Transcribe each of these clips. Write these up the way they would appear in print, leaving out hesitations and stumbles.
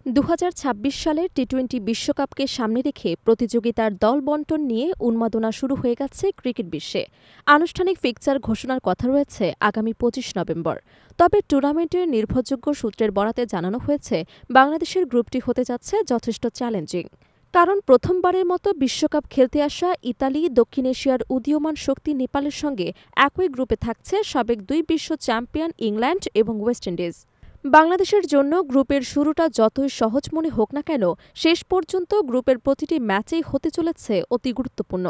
সালের টি-২০ বিশ্বকাপকে সামনে রেখে প্রতিযোগিতার দল বণ্টন নিয়ে উন্মাদনা শুরু হয়ে গেছে ক্রিকেট বিশ্বে। আনুষ্ঠানিক ফিকচার ঘোষণার কথা রয়েছে আগামী ২৫ নভেম্বর। তবে টুর্নামেন্টের নির্ভরযোগ্য সূত্রের বরাতে জানানো হয়েছে বাংলাদেশের গ্রুপটি হতে যাচ্ছে যথেষ্ট চ্যালেঞ্জিং। কারণ প্রথমবারের মতো বিশ্বকাপ খেলতে আসা ইতালি, দক্ষিণ এশিয়ার উদীয়মান শক্তি নেপালের সঙ্গে একই গ্রুপে থাকছে সাবেক ২ বিশ্ব চ্যাম্পিয়ন ইংল্যান্ড এবং ওয়েস্ট ইন্ডিজ। বাংলাদেশের জন্য গ্রুপের শুরুটা যতই সহজ মনে হোক না কেন, শেষ পর্যন্ত গ্রুপের প্রতিটি ম্যাচেই হতে চলেছে অতি গুরুত্বপূর্ণ।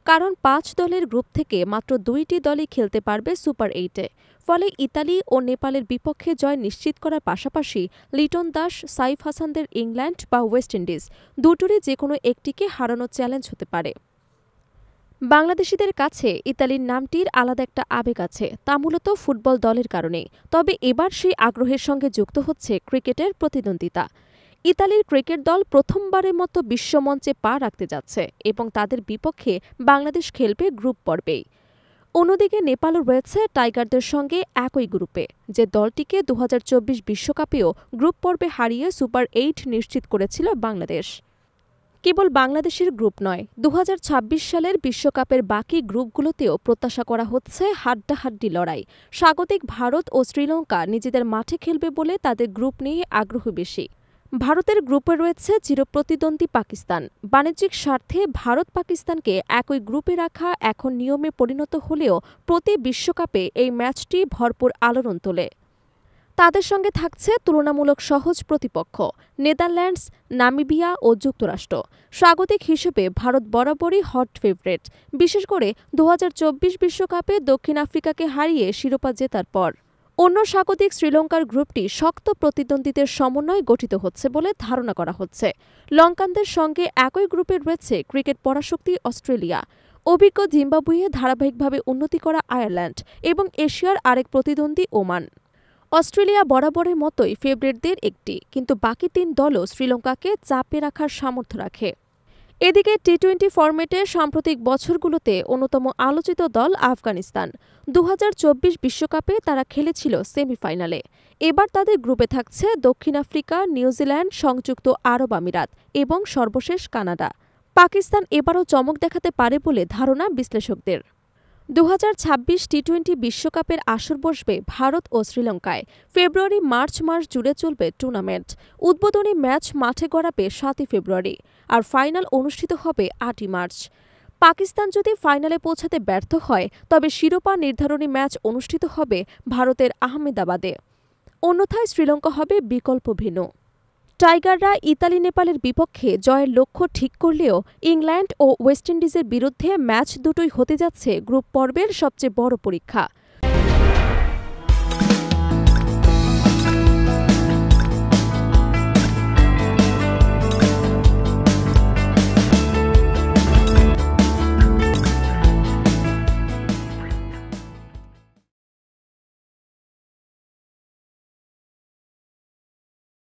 কারণ ৫ দলের গ্রুপ থেকে মাত্র ২টি দলই খেলতে পারবে সুপার ৮-এ। ফলে ইতালি ও নেপালের বিপক্ষে জয় নিশ্চিত করার পাশাপাশি লিটন দাস, সাইফ হাসানদের ইংল্যান্ড বা ওয়েস্ট ইন্ডিজ দুটোরই যেকোনো একটিকে হারানোর চ্যালেঞ্জ হতে পারে। বাংলাদেশিদের কাছে ইতালির নামটির আলাদা একটা আবেগ আছে, তা মূলত ফুটবল দলের কারণে। তবে এবার সেই আগ্রহের সঙ্গে যুক্ত হচ্ছে ক্রিকেটের প্রতিদ্বন্দ্বিতা। ইতালির ক্রিকেট দল প্রথমবারের মতো বিশ্বমঞ্চে পা রাখতে যাচ্ছে এবং তাদের বিপক্ষে বাংলাদেশ খেলবে গ্রুপ পর্বেই। অন্যদিকে নেপালও রয়েছে টাইগারদের সঙ্গে একই গ্রুপে, যে দলটিকে ২০২৪ বিশ্বকাপেও গ্রুপ পর্বে হারিয়ে সুপার ৮ নিশ্চিত করেছিল বাংলাদেশ। কেবল বাংলাদেশের গ্রুপ নয়, ২০২৬ সালের বিশ্বকাপের বাকি গ্রুপগুলোতেও প্রত্যাশা করা হচ্ছে হাড্ডাহাড্ডি লড়াই। স্বাগতিক ভারত ও শ্রীলঙ্কা নিজেদের মাঠে খেলবে বলে তাদের গ্রুপ নিয়ে আগ্রহ বেশি। ভারতের গ্রুপে রয়েছে চিরপ্রতিদ্বন্দ্বী পাকিস্তান। বাণিজ্যিক স্বার্থে ভারত পাকিস্তানকে একই গ্রুপে রাখা এখন নিয়মে পরিণত হলেও প্রতি বিশ্বকাপে এই ম্যাচটি ভরপুর আলোড়ন তোলে। তাদের সঙ্গে থাকছে তুলনামূলক সহজ প্রতিপক্ষ নেদারল্যান্ডস, নামিবিয়া ও যুক্তরাষ্ট্র। স্বাগতিক হিসেবে ভারত বরাবরই হট ফেভারিট, বিশেষ করে ২০২৪ বিশ্বকাপে দক্ষিণ আফ্রিকাকে হারিয়ে শিরোপা জেতার পর। অন্য স্বাগতিক শ্রীলঙ্কার গ্রুপটি শক্ত প্রতিদ্বন্দ্বীদের সমন্বয়ে গঠিত হচ্ছে বলে ধারণা করা হচ্ছে। লঙ্কানদের সঙ্গে একই গ্রুপে রয়েছে ক্রিকেট পরাশক্তি অস্ট্রেলিয়া, অভিজ্ঞ জিম্বাবুয়ে, ধারাবাহিকভাবে উন্নতি করা আয়ারল্যান্ড এবং এশিয়ার আরেক প্রতিদ্বন্দ্বী ওমান। অস্ট্রেলিয়া বরাবরের মতোই ফেভারিটদের একটি, কিন্তু বাকি ৩ দলও শ্রীলঙ্কাকে চাপে রাখার সামর্থ্য রাখে। এদিকে টি-২০ ফরম্যাটের সাম্প্রতিক বছরগুলোতে অন্যতম আলোচিত দল আফগানিস্তান। ২০২৪ বিশ্বকাপে তারা খেলেছিল সেমিফাইনালে। এবার তাদের গ্রুপে থাকছে দক্ষিণ আফ্রিকা, নিউজিল্যান্ড, সংযুক্ত আরব আমিরাত এবং সর্বশেষ কানাডা। পাকিস্তান এবারও চমক দেখাতে পারে বলে ধারণা বিশ্লেষকদের। ২০২৬ টি-২০ বিশ্বকাপের আসর বসবে ভারত ও শ্রীলঙ্কায়। ফেব্রুয়ারি-মার্চ মাস জুড়ে চলবে টুর্নামেন্ট। উদ্বোধনী ম্যাচ মাঠে গড়াবে ৭ ফেব্রুয়ারি, আর ফাইনাল অনুষ্ঠিত হবে ৮ মার্চ। পাকিস্তান যদি ফাইনালে পৌঁছাতে ব্যর্থ হয়, তবে শিরোপা নির্ধারণী ম্যাচ অনুষ্ঠিত হবে ভারতের আহমেদাবাদে। অন্যথায় শ্রীলঙ্কা হবে বিকল্প ভেন্যু। টাইগাররা ইতালি, নেপালের বিপক্ষে জয়ের লক্ষ্য ঠিক করলেও ইংল্যান্ড ও ওয়েস্ট ইন্ডিজের বিরুদ্ধে ম্যাচ দুটোই হতে যাচ্ছে গ্রুপ পর্বের সবচেয়ে বড় পরীক্ষা।